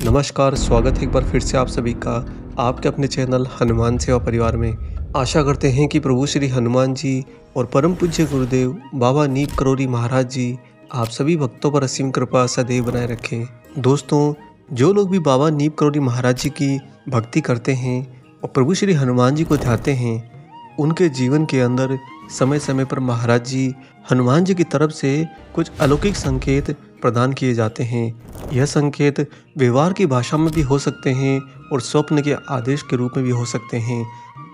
नमस्कार, स्वागत है एक बार फिर से आप सभी का आपके अपने चैनल हनुमान सेवा परिवार में। आशा करते हैं कि प्रभु श्री हनुमान जी और परम पूज्य गुरुदेव बाबा नीप करोरी महाराज जी आप सभी भक्तों पर असीम कृपा सदैव बनाए रखें। दोस्तों, जो लोग भी बाबा नीप करोरी महाराज जी की भक्ति करते हैं और प्रभु श्री हनुमान जी को ध्याते हैं, उनके जीवन के अंदर समय समय पर महाराज जी हनुमान जी की तरफ से कुछ अलौकिक संकेत प्रदान किए जाते हैं। यह संकेत व्यवहार की भाषा में भी हो सकते हैं और स्वप्न के आदेश के रूप में भी हो सकते हैं,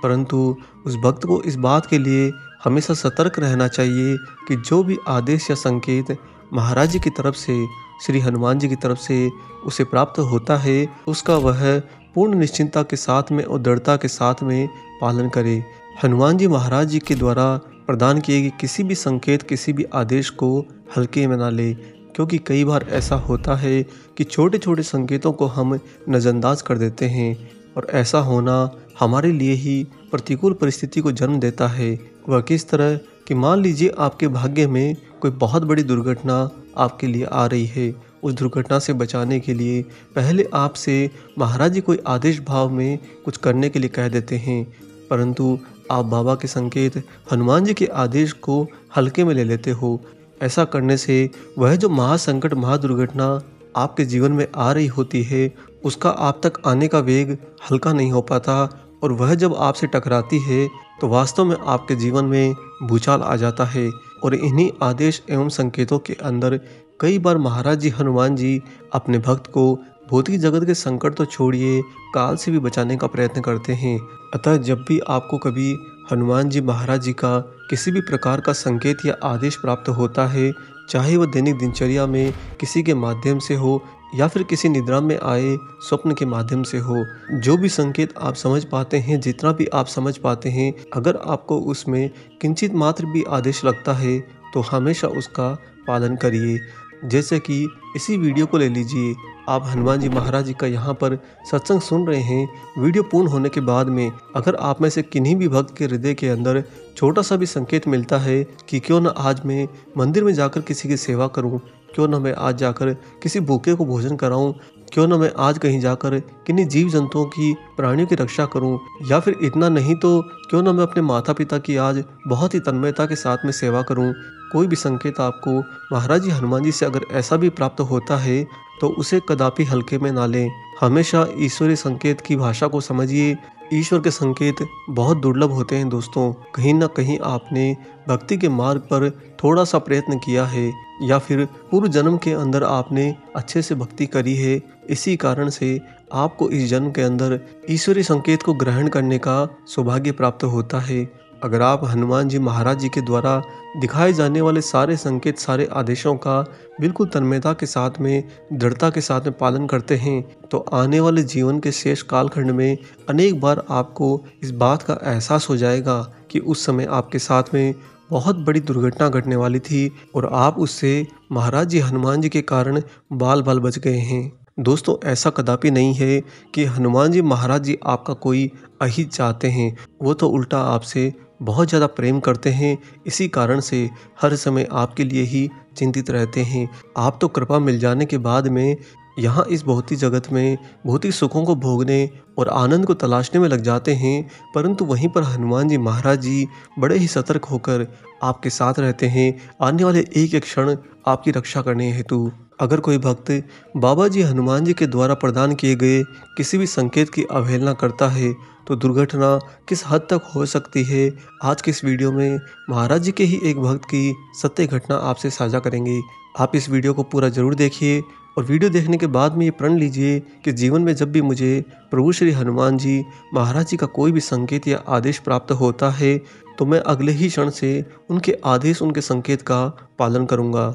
परंतु उस भक्त को इस बात के लिए हमेशा सतर्क रहना चाहिए कि जो भी आदेश या संकेत महाराज जी की तरफ से, श्री हनुमान जी की तरफ से उसे प्राप्त होता है, उसका वह पूर्ण निश्चिंता के साथ में और दृढ़ता के साथ में पालन करे। हनुमान जी महाराज जी के द्वारा प्रदान किए गए किसी भी संकेत, किसी भी आदेश को हल्के में ना ले, क्योंकि कई बार ऐसा होता है कि छोटे छोटे संकेतों को हम नज़रअंदाज कर देते हैं और ऐसा होना हमारे लिए ही प्रतिकूल परिस्थिति को जन्म देता है। वह किस तरह कि मान लीजिए आपके भाग्य में कोई बहुत बड़ी दुर्घटना आपके लिए आ रही है। उस दुर्घटना से बचाने के लिए पहले आपसे महाराज जी कोई आदेश भाव में कुछ करने के लिए कह देते हैं, परंतु आप बाबा के संकेत, हनुमान जी के आदेश को हल्के में ले लेते हो। ऐसा करने से वह जो महासंकट, महादुर्घटना आपके जीवन में आ रही होती है, उसका आप तक आने का वेग हल्का नहीं हो पाता और वह जब आपसे टकराती है तो वास्तव में आपके जीवन में भूचाल आ जाता है। और इन्हीं आदेश एवं संकेतों के अंदर कई बार महाराज जी हनुमान जी अपने भक्त को भौतिक जगत के संकट तो छोड़िए, काल से भी बचाने का प्रयत्न करते हैं। अतः जब भी आपको कभी हनुमान जी महाराज जी का किसी भी प्रकार का संकेत या आदेश प्राप्त होता है, चाहे वह दैनिक दिनचर्या में किसी के माध्यम से हो या फिर किसी निद्रा में आए स्वप्न के माध्यम से हो, जो भी संकेत आप समझ पाते हैं, जितना भी आप समझ पाते हैं, अगर आपको उसमें किंचित मात्र भी आदेश लगता है तो हमेशा उसका पालन करिए। जैसे कि इसी वीडियो को ले लीजिए, आप हनुमान जी महाराज जी का यहाँ पर सत्संग सुन रहे हैं। वीडियो पूर्ण होने के बाद में अगर आप में से किन्हीं भी भक्त के हृदय के अंदर छोटा सा भी संकेत मिलता है कि क्यों न आज मैं मंदिर में जाकर किसी की सेवा करूं, क्यों न मैं आज जाकर किसी भूखे को भोजन कराऊं, क्यों न मैं आज कहीं जाकर किन्हीं जीव जंतुओं की, प्राणियों की रक्षा करूं, या फिर इतना नहीं तो क्यों न मैं अपने माता पिता की आज बहुत ही तन्मयता के साथ में सेवा करूं। कोई भी संकेत आपको महाराज जी हनुमान जी से अगर ऐसा भी प्राप्त होता है तो उसे कदापि हल्के में ना लें। हमेशा ईश्वरीय संकेत की भाषा को समझिए। ईश्वर के संकेत बहुत दुर्लभ होते हैं दोस्तों। कहीं ना कहीं आपने भक्ति के मार्ग पर थोड़ा सा प्रयत्न किया है या फिर पूर्व जन्म के अंदर आपने अच्छे से भक्ति करी है, इसी कारण से आपको इस जन्म के अंदर ईश्वरीय संकेत को ग्रहण करने का सौभाग्य प्राप्त होता है। अगर आप हनुमान जी महाराज जी के द्वारा दिखाए जाने वाले सारे संकेत, सारे आदेशों का बिल्कुल तन्मयता के साथ में, दृढ़ता के साथ में पालन करते हैं तो आने वाले जीवन के शेष कालखंड में अनेक बार आपको इस बात का एहसास हो जाएगा कि उस समय आपके साथ में बहुत बड़ी दुर्घटना घटने वाली थी और आप उससे महाराज जी हनुमान जी के कारण बाल बाल बच गए हैं। दोस्तों, ऐसा कदापि नहीं है कि हनुमान जी महाराज जी आपका कोई अहित चाहते हैं। वो तो उल्टा आपसे बहुत ज़्यादा प्रेम करते हैं, इसी कारण से हर समय आपके लिए ही चिंतित रहते हैं। आप तो कृपा मिल जाने के बाद में यहाँ इस भौतिक जगत में भौतिक सुखों को भोगने और आनंद को तलाशने में लग जाते हैं, परंतु वहीं पर हनुमान जी महाराज जी बड़े ही सतर्क होकर आपके साथ रहते हैं, आने वाले एक एक क्षण आपकी रक्षा करने हेतु। अगर कोई भक्त बाबा जी हनुमान जी के द्वारा प्रदान किए गए किसी भी संकेत की अवहेलना करता है तो दुर्घटना किस हद तक हो सकती है, आज के इस वीडियो में महाराज जी के ही एक भक्त की सत्य घटना आपसे साझा करेंगे। आप इस वीडियो को पूरा जरूर देखिए और वीडियो देखने के बाद में ये प्रण लीजिए कि जीवन में जब भी मुझे प्रभु श्री हनुमान जी महाराज जी का कोई भी संकेत या आदेश प्राप्त होता है तो मैं अगले ही क्षण से उनके आदेश, उनके संकेत का पालन करूंगा।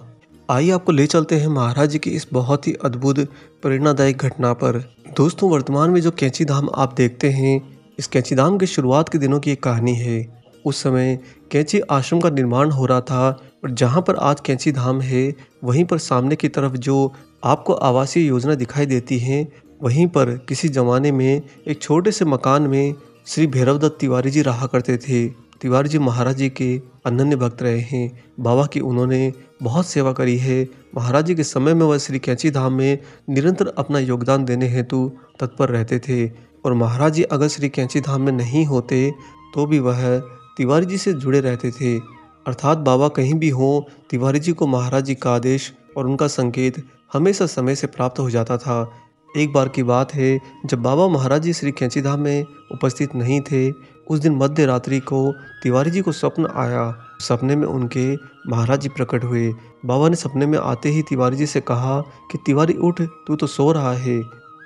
आइए आपको ले चलते हैं महाराज जी की इस बहुत ही अद्भुत प्रेरणादायक घटना पर। दोस्तों, वर्तमान में जो कैंची धाम आप देखते हैं, इस कैंची धाम की शुरुआत के दिनों की एक कहानी है। उस समय कैंची आश्रम का निर्माण हो रहा था और जहाँ पर आज कैंची धाम है, वहीं पर सामने की तरफ जो आपको आवासीय योजना दिखाई देती है, वहीं पर किसी जमाने में एक छोटे से मकान में श्री भैरवदत्त तिवारी जी रहा करते थे। तिवारी जी महाराज जी के अनन्य भक्त रहे हैं। बाबा की उन्होंने बहुत सेवा करी है। महाराज जी के समय में वह श्री कैंची धाम में निरंतर अपना योगदान देने हेतु तत्पर रहते थे और महाराज जी अगर श्री कैंची धाम में नहीं होते तो भी वह तिवारी जी से जुड़े रहते थे। अर्थात बाबा कहीं भी हों, तिवारी जी को महाराज जी का आदेश और उनका संकेत हमेशा समय से प्राप्त हो जाता था। एक बार की बात है, जब बाबा महाराज जी श्री कैंची धाम में उपस्थित नहीं थे, उस दिन मध्य रात्रि को तिवारी जी को स्वप्न आया। सपने में उनके महाराज जी प्रकट हुए। बाबा ने सपने में आते ही तिवारी जी से कहा कि तिवारी उठ, तू तो सो रहा है,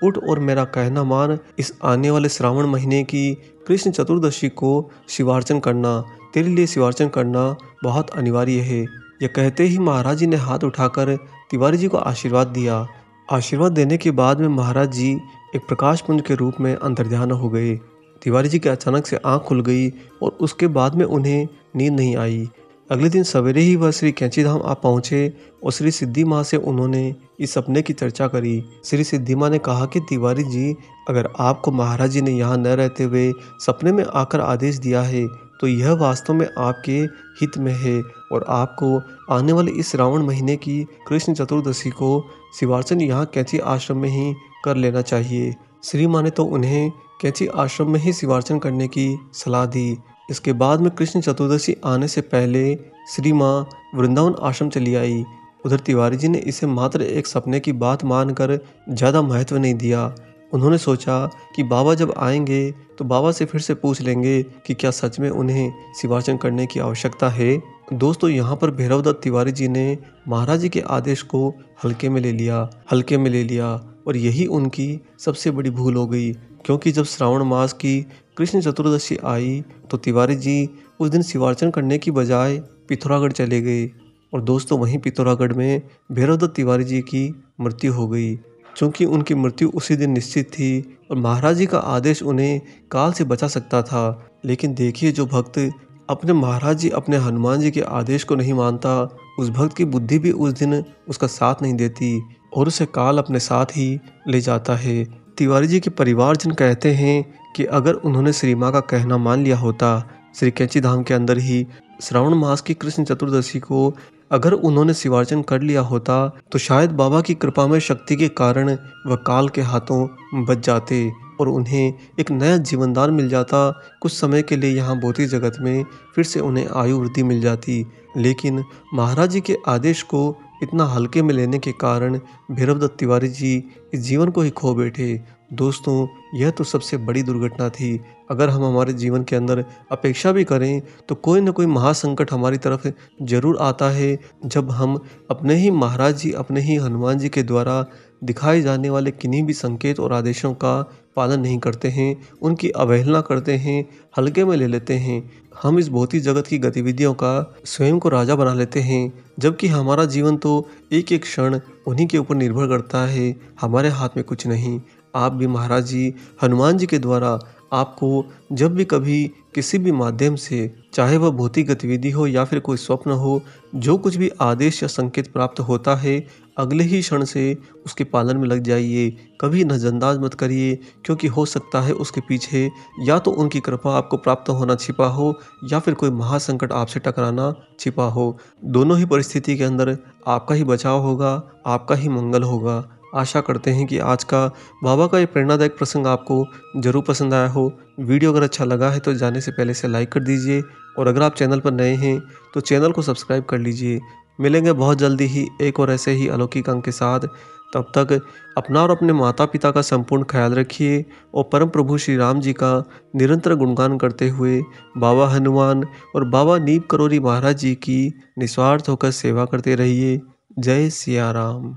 उठ और मेरा कहना मान। इस आने वाले श्रावण महीने की कृष्ण चतुर्दशी को शिवार्चन करना, तेरे लिए शिवार्चन करना बहुत अनिवार्य है। यह कहते ही महाराज जी ने हाथ उठाकर तिवारी जी को आशीर्वाद दिया। आशीर्वाद देने के बाद में महाराज जी एक प्रकाश पुंज के रूप में अंतर्ध्यान हो गए। तिवारी जी की अचानक से आंख खुल गई और उसके बाद में उन्हें नींद नहीं आई। अगले दिन सवेरे ही वह श्री कैंची धाम आ पहुंचे और श्री सिद्धि माँ से उन्होंने इस सपने की चर्चा करी। श्री सिद्धि माँ ने कहा कि तिवारी जी, अगर आपको महाराज जी ने यहाँ न रहते हुए सपने में आकर आदेश दिया है तो यह वास्तव में आपके हित में है और आपको आने वाले इस श्रावण महीने की कृष्ण चतुर्दशी को शिवार्चन यहाँ कैंची आश्रम में ही कर लेना चाहिए। श्री माँ ने तो उन्हें कैंची आश्रम में ही शिवार्चन करने की सलाह दी। इसके बाद में कृष्ण चतुर्दशी आने से पहले श्री माँ वृंदावन आश्रम चली आई। उधर तिवारी जी ने इसे मात्र एक सपने की बात मानकर ज़्यादा महत्व नहीं दिया। उन्होंने सोचा कि बाबा जब आएंगे तो बाबा से फिर से पूछ लेंगे कि क्या सच में उन्हें शिवार्चन करने की आवश्यकता है। दोस्तों, यहाँ पर भैरवदत्त तिवारी जी ने महाराज जी के आदेश को हल्के में ले लिया और यही उनकी सबसे बड़ी भूल हो गई, क्योंकि जब श्रावण मास की कृष्ण चतुर्दशी आई तो तिवारी जी उस दिन शिवार्चन करने की बजाय पिथौरागढ़ चले गए और दोस्तों वहीं पिथौरागढ़ में भैरवदत्त तिवारी जी की मृत्यु हो गई। चूँकि उनकी मृत्यु उसी दिन निश्चित थी और महाराज जी का आदेश उन्हें काल से बचा सकता था, लेकिन देखिए जो भक्त अपने महाराज जी अपने हनुमान जी के आदेश को नहीं मानता, उस भक्त की बुद्धि भी उस दिन उसका साथ नहीं देती और उसे काल अपने साथ ही ले जाता है। तिवारी जी के परिवारजन कहते हैं कि अगर उन्होंने श्री माँ का कहना मान लिया होता, श्री कैंची धाम के अंदर ही श्रावण मास की कृष्ण चतुर्दशी को अगर उन्होंने शिवार्चन कर लिया होता तो शायद बाबा की कृपामय शक्ति के कारण वह काल के हाथों बच जाते और उन्हें एक नया जीवनदान मिल जाता। कुछ समय के लिए यहाँ भौतिक जगत में फिर से उन्हें आयु वृद्धि मिल जाती, लेकिन महाराज जी के आदेश को इतना हल्के में लेने के कारण भैरवदत्त तिवारी जी इस जीवन को ही खो बैठे। दोस्तों, यह तो सबसे बड़ी दुर्घटना थी। अगर हम हमारे जीवन के अंदर अपेक्षा भी करें तो कोई न कोई महासंकट हमारी तरफ जरूर आता है, जब हम अपने ही महाराज जी, अपने ही हनुमान जी के द्वारा दिखाए जाने वाले किन्हीं भी संकेत और आदेशों का पालन नहीं करते हैं, उनकी अवहेलना करते हैं, हल्के में ले लेते हैं। हम इस भौतिक जगत की गतिविधियों का स्वयं को राजा बना लेते हैं, जबकि हमारा जीवन तो एक एक क्षण उन्हीं के ऊपर निर्भर करता है, हमारे हाथ में कुछ नहीं। आप भी महाराज जी हनुमान जी के द्वारा आपको जब भी कभी किसी भी माध्यम से, चाहे वह भौतिक गतिविधि हो या फिर कोई स्वप्न हो, जो कुछ भी आदेश या संकेत प्राप्त होता है, अगले ही क्षण से उसके पालन में लग जाइए। कभी नजरअंदाज मत करिए, क्योंकि हो सकता है उसके पीछे या तो उनकी कृपा आपको प्राप्त होना छिपा हो या फिर कोई महासंकट आपसे टकराना छिपा हो। दोनों ही परिस्थिति के अंदर आपका ही बचाव होगा, आपका ही मंगल होगा। आशा करते हैं कि आज का बाबा का ये प्रेरणादायक प्रसंग आपको जरूर पसंद आया हो। वीडियो अगर अच्छा लगा है तो जाने से पहले से लाइक कर दीजिए और अगर आप चैनल पर नए हैं तो चैनल को सब्सक्राइब कर लीजिए। मिलेंगे बहुत जल्दी ही एक और ऐसे ही अलौकिक अंक के साथ। तब तक अपना और अपने माता पिता का संपूर्ण ख्याल रखिए और परम प्रभु श्री राम जी का निरंतर गुणगान करते हुए बाबा हनुमान और बाबा नीप करोरी महाराज जी की निस्वार्थ होकर सेवा करते रहिए। जय सिया राम।